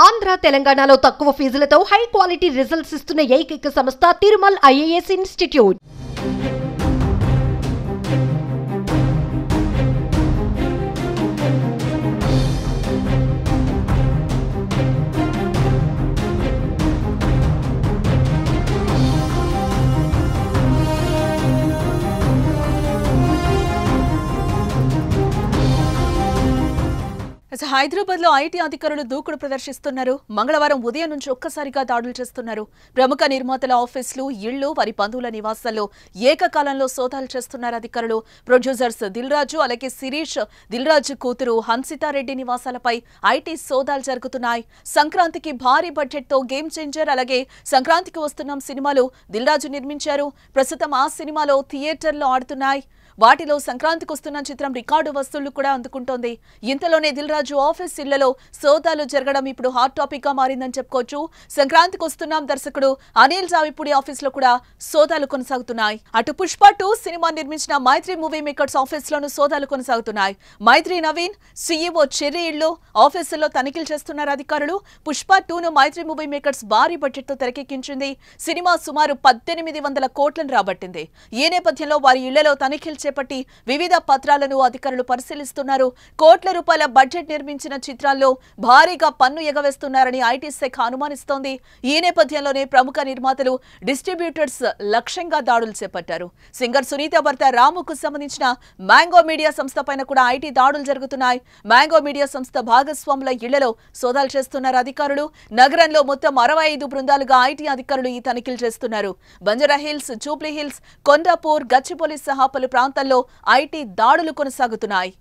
ఆంధ్ర తెలంగాణలో తక్కువ ఫీజులతో high quality results ఇస్తున్న ఏకైక సంస్థ తిరుమల్ ఐఏఎస్ ఇన్స్టిట్యూట్. హైదరాబాద్ లో ఐటీ అధికారులు దూకుడు ప్రదర్శిస్తున్నారు. మంగళవారం ఉదయం నుంచి ఒక్కసారిగా దాడులు చేస్తున్నారు. ప్రముఖ నిర్మాతల ఆఫీసులు, ఇళ్లు, వారి బంధువుల నివాసాల్లో ఏకకాలంలో సోదాలు చేస్తున్నారు అధికారులు. ప్రొడ్యూసర్స్ దిల్ రాజు, అలాగే శిరీష్, దిల్ రాజు కూతురు హన్సితారెడ్డి నివాసాలపై ఐటీ సోదాలు జరుగుతున్నాయి. సంక్రాంతికి భారీ బడ్జెట్ తో గేమ్ చేంజర్, అలాగే సంక్రాంతికి వస్తున్నాం సినిమాలు దిల్ రాజు నిర్మించారు. ప్రస్తుతం ఆ సినిమాలో థియేటర్లో ఆడుతున్నాయి. వాటిలో సంక్రాంతికి వస్తున్న చిత్రం రికార్డు వసూళ్లు కూడా అందుకుంటోంది. ఇంతలోనే దిల్ రాజు ఆఫీస్ ఇళ్లలో సోదాలు జరగడం ఇప్పుడు హాట్ టాపిక్ గా మారిందని చెప్పుకోవచ్చు. సంక్రాంతికి వస్తున్నాం దర్శకుడు అనిల్ జావిపూడి ఆఫీస్ లో కూడా సోదాలు కొనసాగుతున్నాయి. అటు పుష్ప 2 సినిమా నిర్మించిన మైత్రి మూవీ మేకర్స్ ఆఫీస్ లోనూ సోదాలు కొనసాగుతున్నాయి. మైత్రి నవీన్, సీఈఓ చెర్రీ ఇళ్లు, ఆఫీసుల్లో తనిఖీలు చేస్తున్నారు అధికారులు. పుష్ప 2ను మైత్రి మూవీ మేకర్స్ భారీ బడ్జెట్ తో తెరకెక్కించింది. సినిమా సుమారు 1800 కోట్లను రాబట్టింది. ఈ నేపథ్యంలో వారి ఇళ్లలో తనిఖీలు చేపట్టి వివిధ పత్రాలను అధికారులు పరిశీలిస్తున్నారు. కోట్ల రూపాయల బడ్జెట్ నిర్మించిన చిత్రాల్లో భారీగా పన్ను ఎగవేస్తున్నారని ఐటీ శాఖ అనుమానిస్తోంది. ఈ నేపథ్యంలోనే ప్రముఖ నిర్మాతలు, డిస్ట్రిబ్యూటర్స్ లక్ష్యంగా దాడులు చేపట్టారు. సింగర్ సునీత భర్త రాముకు సంబంధించిన మ్యాంగో మీడియా సంస్థ పైన కూడా ఐటీ దాడులు జరుగుతున్నాయి. మ్యాంగో మీడియా సంస్థ భాగస్వాముల ఇళ్లలో సోదాలు చేస్తున్నారు అధికారులు. నగరంలో మొత్తం 65 బృందాలుగా ఐటీ అధికారులు ఈ తనిఖీలు చేస్తున్నారు. Banjara hills, Jubilee hills, Kondapur, Gachibowli సహా పలు ప్రాంతాల్లో ఐటీ దాడులు కొనసాగుతున్నాయి.